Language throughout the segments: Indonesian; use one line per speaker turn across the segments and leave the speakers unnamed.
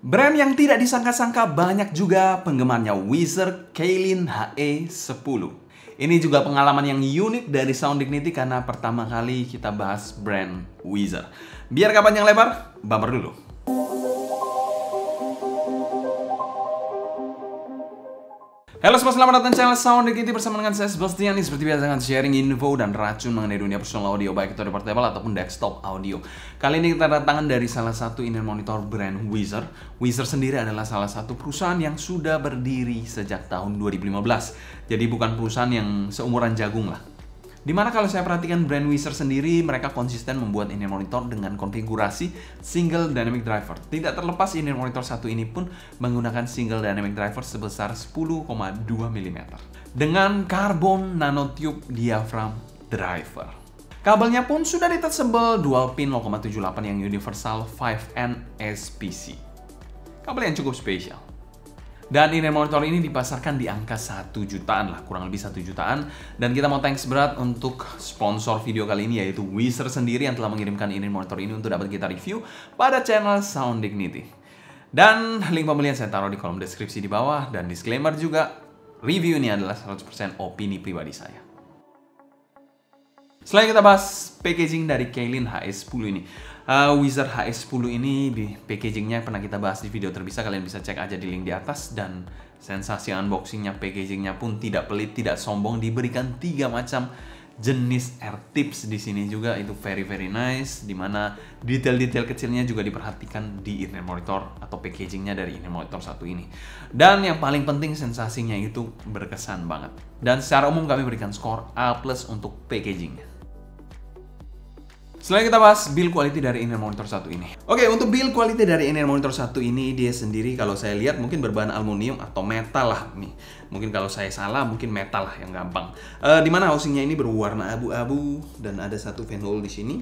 Brand yang tidak disangka-sangka banyak juga penggemarnya, Weezer Kaylin HE10. Ini juga pengalaman yang unik dari Sound Dignity karena pertama kali kita bahas brand Weezer. Biar gak panjang lebar, bumper dulu. Halo semua, selamat datang di channel Sound Dignity bersama dengan saya Sebastian. Seperti biasa akan sharing info dan racun mengenai dunia personal audio, baik itu dari portable ataupun desktop audio. Kali ini kita kedatangan dari salah satu in-ear monitor brand Weezer. Weezer sendiri adalah salah satu perusahaan yang sudah berdiri sejak tahun 2015. Jadi bukan perusahaan yang seumuran jagung lah. Dimana kalau saya perhatikan brand Weezer sendiri, mereka konsisten membuat in-ear monitor dengan konfigurasi single dynamic driver. Tidak terlepas in-ear monitor satu ini pun menggunakan single dynamic driver sebesar 10,2 mm dengan carbon nanotube diaphragm driver. Kabelnya pun sudah detachable dual pin 0,78 yang universal 5N SPC. Kabel yang cukup spesial. Dan in-ear monitor ini dipasarkan di angka 1 jutaan lah, kurang lebih 1 jutaan. Dan kita mau thanks berat untuk sponsor video kali ini, yaitu Weezer sendiri yang telah mengirimkan in-ear monitor ini untuk dapat kita review pada channel Sound Dignity. Dan link pembelian saya taruh di kolom deskripsi di bawah. Dan disclaimer juga, review ini adalah 100% opini pribadi saya. Selain kita bahas packaging dari Kaylin HE10 ini, Weezer HE10 ini di packagingnya pernah kita bahas di video terpisah, kalian bisa cek aja di link di atas. Dan sensasi unboxingnya, packagingnya pun tidak pelit, tidak sombong, diberikan 3 macam jenis air tips di sini juga, itu very nice. Dimana detail-detail kecilnya juga diperhatikan di in-ear monitor atau packagingnya dari in-ear monitor satu ini. Dan yang paling penting sensasinya itu berkesan banget. Dan secara umum kami berikan skor A+ untuk packagingnya. Selanjutnya kita bahas build quality dari in-ear monitor satu ini. Oke, untuk build quality dari in-ear monitor satu ini, dia sendiri kalau saya lihat mungkin berbahan aluminium atau metal lah nih. Mungkin kalau saya salah, mungkin metal lah yang gampang. Dimana housingnya ini berwarna abu-abu dan ada satu fan hole di sini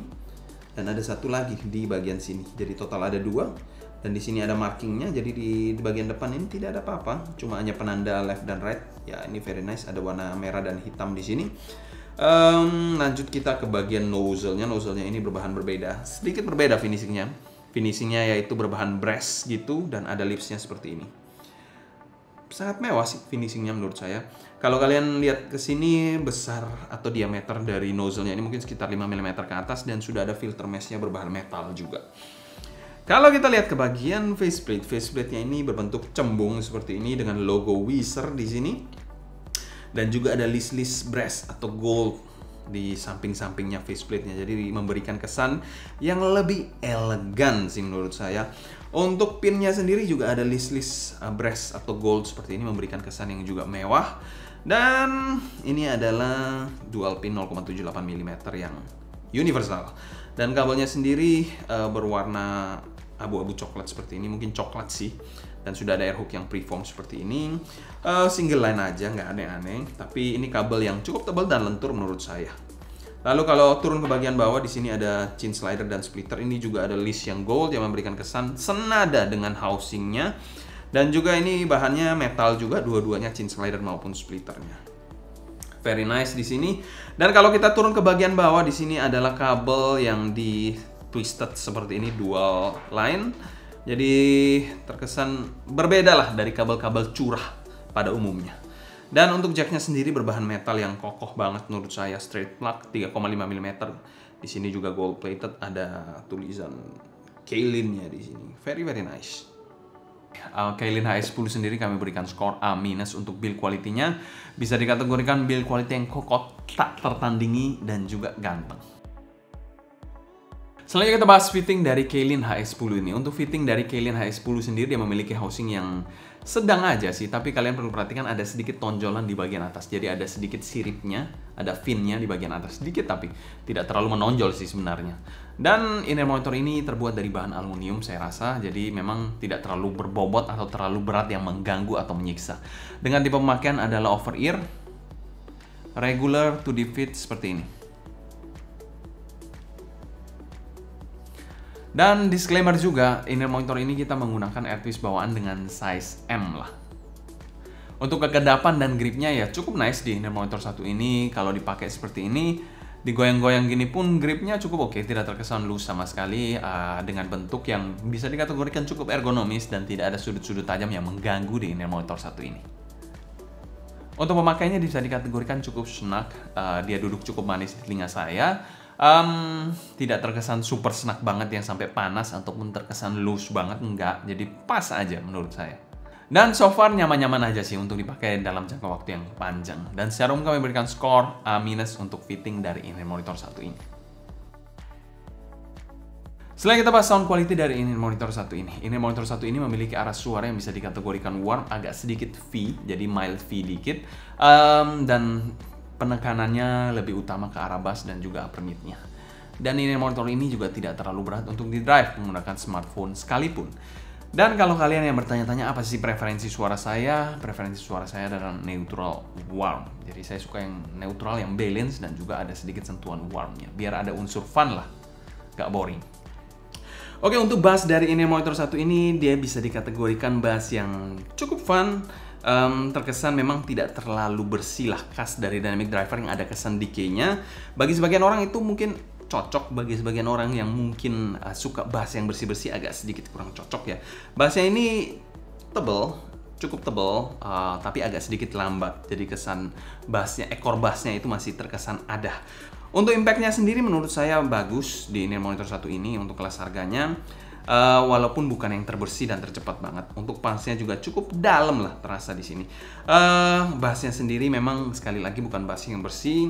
dan ada satu lagi di bagian sini. Jadi total ada 2 dan di sini ada markingnya. Jadi di bagian depan ini tidak ada apa-apa, cuma hanya penanda left dan right. Ya, ini very nice, ada warna merah dan hitam di sini. Lanjut kita ke bagian nozzle-nya. Nozzle-nya ini berbahan berbeda, sedikit berbeda finishingnya. Finishingnya yaitu berbahan brass gitu dan ada lipsnya seperti ini. Sangat mewah sih finishingnya menurut saya. Kalau kalian lihat ke sini, besar atau diameter dari nozzle-nya ini mungkin sekitar 5 mm ke atas dan sudah ada filter mesh-nya berbahan metal juga. Kalau kita lihat ke bagian faceplate, faceplate-nya ini berbentuk cembung seperti ini dengan logo Weezer di sini. Dan juga ada list brass atau gold di samping-sampingnya faceplate-nya. Jadi memberikan kesan yang lebih elegan sih menurut saya. Untuk pinnya sendiri juga ada list brass atau gold seperti ini, memberikan kesan yang juga mewah. Dan ini adalah dual pin 0,78 mm yang universal. Dan kabelnya sendiri berwarna abu-abu coklat seperti ini, mungkin coklat sih. Dan sudah ada air hook yang preform seperti ini. Single line aja, nggak aneh-aneh. Tapi ini kabel yang cukup tebal dan lentur menurut saya. Lalu kalau turun ke bagian bawah, di sini ada chin slider dan splitter. Ini juga ada list yang gold yang memberikan kesan senada dengan housingnya. Dan juga ini bahannya metal juga, dua-duanya chin slider maupun splitternya. Very nice di sini. Dan kalau kita turun ke bagian bawah, di sini adalah kabel yang di twisted seperti ini, dual line. Jadi terkesan berbeda lah dari kabel-kabel curah pada umumnya. Dan untuk jacknya sendiri berbahan metal yang kokoh banget menurut saya, straight plug 3,5 mm. Di sini juga gold plated, ada tulisan Kaylin-nya di sini. Very nice. Kaylin HE10 sendiri kami berikan skor A- untuk build quality-nya. Bisa dikategorikan build quality yang kokoh, tak tertandingi dan juga ganteng. Selanjutnya kita bahas fitting dari Kaylin HE10 ini. Untuk fitting dari Kaylin HE10 sendiri, dia memiliki housing yang sedang aja sih, tapi kalian perlu perhatikan ada sedikit tonjolan di bagian atas. Jadi ada sedikit siripnya, ada fin-nya di bagian atas sedikit, tapi tidak terlalu menonjol sih sebenarnya. Dan in-ear monitor ini terbuat dari bahan aluminium saya rasa, jadi memang tidak terlalu berbobot atau terlalu berat yang mengganggu atau menyiksa. Dengan tipe pemakaian adalah over ear, regular to the fit seperti ini. Dan disclaimer juga, in-ear monitor ini kita menggunakan earpiece bawaan dengan size M lah. Untuk kekedapan dan gripnya ya cukup nice di in-ear monitor satu ini. Kalau dipakai seperti ini, Digoyang-goyang gini pun gripnya cukup oke, tidak terkesan loose sama sekali, dengan bentuk yang bisa dikategorikan cukup ergonomis dan tidak ada sudut-sudut tajam yang mengganggu di inner monitor satu ini. Untuk pemakainya bisa dikategorikan cukup snack, dia duduk cukup manis di telinga saya, tidak terkesan super snack banget yang sampai panas ataupun terkesan loose banget, enggak, jadi pas aja menurut saya. Dan so far nyaman-nyaman aja sih untuk dipakai dalam jangka waktu yang panjang. Dan secara umum kami berikan skor A- untuk fitting dari inner monitor satu ini. Selain kita bahas sound quality dari inner monitor satu ini memiliki arah suara yang bisa dikategorikan warm, agak sedikit V, jadi mild V dikit, dan penekanannya lebih utama ke arah bass dan juga upper mid-nya. Dan inner monitor ini juga tidak terlalu berat untuk di-drive menggunakan smartphone sekalipun. Dan kalau kalian yang bertanya-tanya apa sih preferensi suara saya adalah neutral warm. Jadi saya suka yang neutral, yang balance dan juga ada sedikit sentuhan warmnya, biar ada unsur fun lah, gak boring. Oke, untuk bass dari inner monitor satu ini dia bisa dikategorikan bass yang cukup fun. Terkesan memang tidak terlalu bersih lah, khas dari dynamic driver yang ada kesan decay-nya. Bagi sebagian orang itu mungkin cocok, bagi sebagian orang yang mungkin suka bass yang bersih-bersih agak sedikit kurang cocok ya. Bassnya ini tebal, cukup tebal, tapi agak sedikit lambat. Jadi kesan bassnya, ekor bassnya itu masih terkesan ada. Untuk impact-nya sendiri menurut saya bagus di inner monitor satu ini untuk kelas harganya. Walaupun bukan yang terbersih dan tercepat banget. Untuk pulse-nya juga cukup dalam lah terasa di sini. Bassnya sendiri memang sekali lagi bukan bass yang bersih,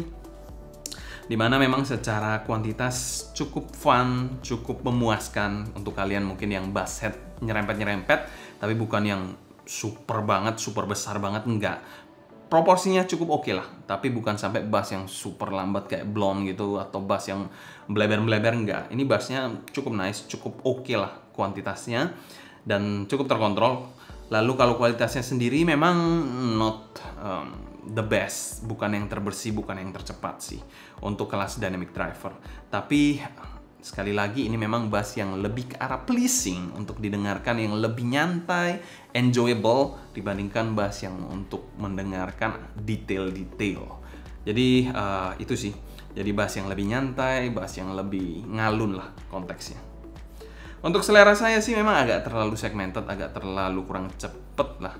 dimana memang secara kuantitas cukup fun, cukup memuaskan untuk kalian mungkin yang bass head nyerempet-nyerempet, tapi bukan yang super banget, super besar banget, enggak. Proporsinya cukup oke lah, tapi bukan sampai bass yang super lambat kayak blonde gitu, atau bass yang bleber-bleber, enggak. Ini bassnya cukup nice, cukup oke lah kuantitasnya, dan cukup terkontrol. Lalu kalau kualitasnya sendiri memang not the best, bukan yang terbersih, bukan yang tercepat sih untuk kelas dynamic driver. Tapi sekali lagi ini memang bass yang lebih ke arah pleasing untuk didengarkan, yang lebih nyantai, enjoyable dibandingkan bass yang untuk mendengarkan detail-detail. Jadi itu sih. Jadi bass yang lebih nyantai, bass yang lebih ngalun lah konteksnya. Untuk selera saya sih memang agak terlalu segmented, agak terlalu kurang cepet lah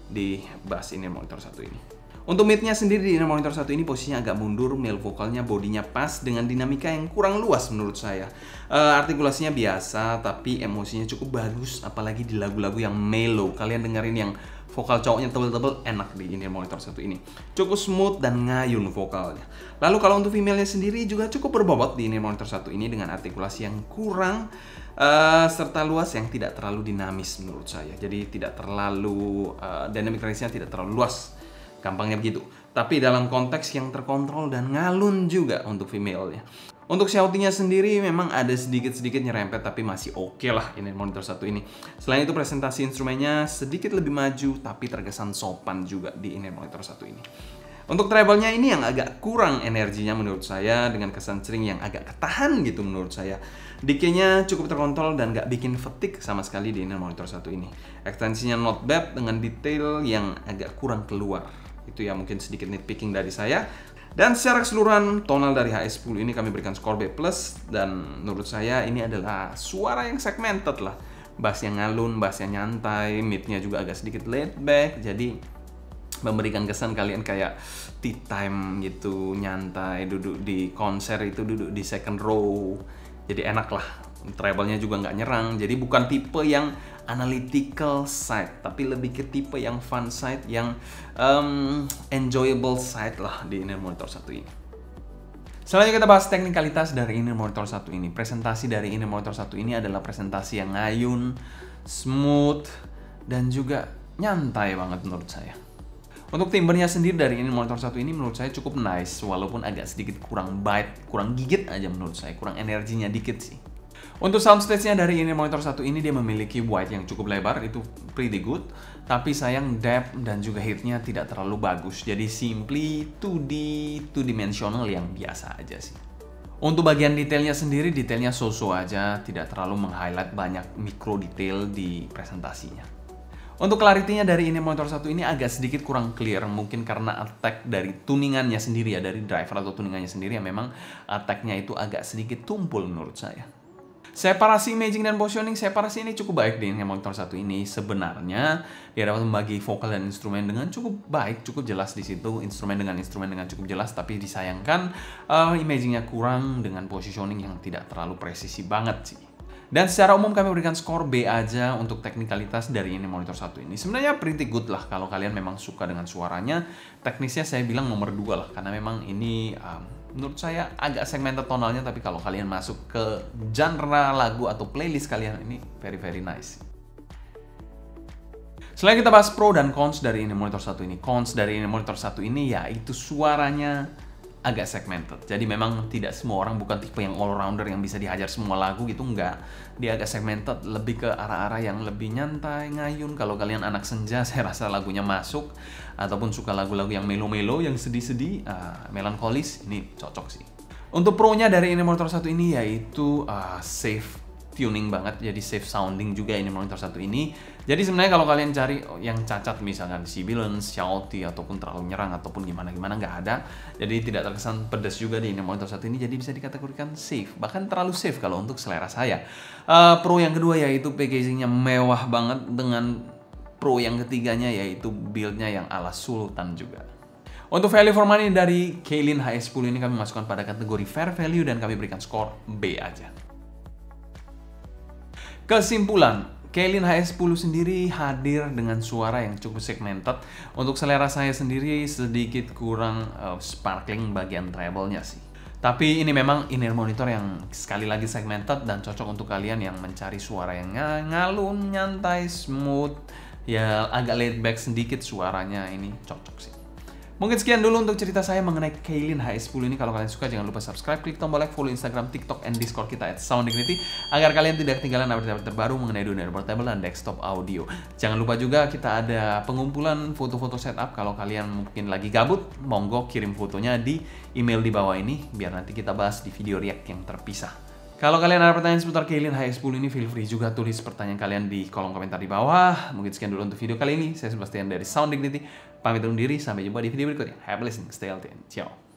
di bass inner monitor satu ini. Untuk mid-nya sendiri di inner monitor satu ini posisinya agak mundur, male vokalnya bodinya pas dengan dinamika yang kurang luas menurut saya. Artikulasinya biasa tapi emosinya cukup bagus, apalagi di lagu-lagu yang mellow. Kalian dengerin yang vokal cowoknya tebel-tebel, enak di inner monitor satu ini. Cukup smooth dan ngayun vokalnya. Lalu kalau untuk female-nya sendiri juga cukup berbobot di inner monitor satu ini dengan artikulasi yang kurang serta luas yang tidak terlalu dinamis menurut saya. Jadi tidak terlalu dynamic range-nya tidak terlalu luas. Gampangnya begitu. Tapi dalam konteks yang terkontrol dan ngalun juga untuk female-nya. Untuk shouting-nya sendiri memang ada sedikit-sedikit nyerempet tapi masih oke lah ini monitor satu ini. Selain itu presentasi instrumennya sedikit lebih maju tapi terkesan sopan juga di ini monitor satu ini. Untuk treble-nya ini yang agak kurang energinya menurut saya, dengan kesan string yang agak ketahan gitu menurut saya. Decay-nya cukup terkontrol dan gak bikin fatigue sama sekali di inner monitor satu ini. Ekstensinya not bad dengan detail yang agak kurang keluar. Itu ya mungkin sedikit nitpicking dari saya. Dan secara keseluruhan tonal dari HS10 ini kami berikan skor B+, dan menurut saya ini adalah suara yang segmented lah. Bass yang ngalun, bass yang nyantai, mid-nya juga agak sedikit laid back, jadi memberikan kesan kalian kayak tea time gitu, nyantai, duduk di konser itu, duduk di second row, jadi enak lah. Treble-nya juga nggak nyerang, jadi bukan tipe yang analytical side, tapi lebih ke tipe yang fun side, yang enjoyable side lah di inner monitor satu ini. Selanjutnya kita bahas teknikalitas dari inner monitor satu ini. Presentasi dari inner monitor satu ini adalah presentasi yang ngayun, smooth, dan juga nyantai banget menurut saya. Untuk timbernya sendiri dari inner monitor satu ini menurut saya cukup nice, walaupun agak sedikit kurang bite, kurang gigit aja menurut saya, kurang energinya dikit sih. Untuk soundstage-nya dari inner monitor satu ini dia memiliki wide yang cukup lebar, itu pretty good. Tapi sayang depth dan juga hit-nya tidak terlalu bagus. Jadi simply 2D, two-dimensional yang biasa aja sih. Untuk bagian detailnya sendiri, detailnya so-so aja, tidak terlalu meng-highlight banyak mikro detail di presentasinya. Untuk clarity-nya dari ini monitor satu ini agak sedikit kurang clear, mungkin karena attack dari tuningannya sendiri ya, dari driver atau tuningannya sendiri ya, memang attack-nya itu agak sedikit tumpul menurut saya. Separasi imaging dan positioning, separasi ini cukup baik di monitor satu ini. Sebenarnya dia dapat membagi vokal dan instrumen dengan cukup baik, cukup jelas di situ, instrumen dengan cukup jelas, tapi disayangkan imagingnya kurang dengan positioning yang tidak terlalu presisi banget sih. Dan secara umum kami berikan skor B aja untuk teknikalitas dari ini monitor satu ini. Sebenarnya pretty good lah kalau kalian memang suka dengan suaranya. Teknisnya saya bilang nomor 2 lah, karena memang ini menurut saya agak segmented tonalnya, tapi kalau kalian masuk ke genre lagu atau playlist kalian, ini very nice. Selain kita bahas pro dan cons dari ini monitor satu ini. Cons dari ini monitor satu ini yaitu suaranya agak segmented. Jadi memang tidak semua orang, bukan tipe yang all-rounder yang bisa dihajar semua lagu gitu, enggak. Dia agak segmented, lebih ke arah-arah yang lebih nyantai, ngayun. Kalau kalian anak senja, saya rasa lagunya masuk. Ataupun suka lagu-lagu yang melo-melo, yang sedih-sedih, melankolis, ini cocok sih. Untuk pro-nya dari ini monitor satu ini yaitu safe tuning banget, jadi safe sounding juga ini monitor satu ini. Jadi sebenarnya kalau kalian cari yang cacat, misalkan sibilance, shouty, ataupun terlalu nyerang, ataupun gimana-gimana, nggak ada. Jadi tidak terkesan pedas juga di ini monitor satu ini, jadi bisa dikategorikan safe. Bahkan terlalu safe kalau untuk selera saya. Pro yang kedua yaitu packagingnya mewah banget, dengan pro yang ketiganya yaitu build-nya yang ala sultan juga. Untuk value for money dari Kaylin HS10 ini kami masukkan pada kategori fair value dan kami berikan skor B aja. Kesimpulan, Kaylin HS10 sendiri hadir dengan suara yang cukup segmented. Untuk selera saya sendiri sedikit kurang sparkling bagian treble-nya sih. Tapi ini memang in-ear monitor yang sekali lagi segmented dan cocok untuk kalian yang mencari suara yang ngalun, nyantai, smooth, ya agak laid back sedikit suaranya, ini cocok sih. Mungkin sekian dulu untuk cerita saya mengenai Kaylin HS10 ini. Kalau kalian suka, jangan lupa subscribe, klik tombol like, follow Instagram, TikTok, and Discord kita @sounddignity agar kalian tidak ketinggalan update terbaru mengenai dunia portable dan desktop audio. Jangan lupa juga kita ada pengumpulan foto-foto setup. Kalau kalian mungkin lagi gabut, monggo kirim fotonya di email di bawah ini biar nanti kita bahas di video react yang terpisah. Kalau kalian ada pertanyaan seputar Kaylin HS10 ini, feel free juga tulis pertanyaan kalian di kolom komentar di bawah. Mungkin sekian dulu untuk video kali ini. Saya Sebastian dari Sound Dignity. Pamit undur diri, sampai jumpa di video berikutnya. Happy listening, stay healthy, and ciao.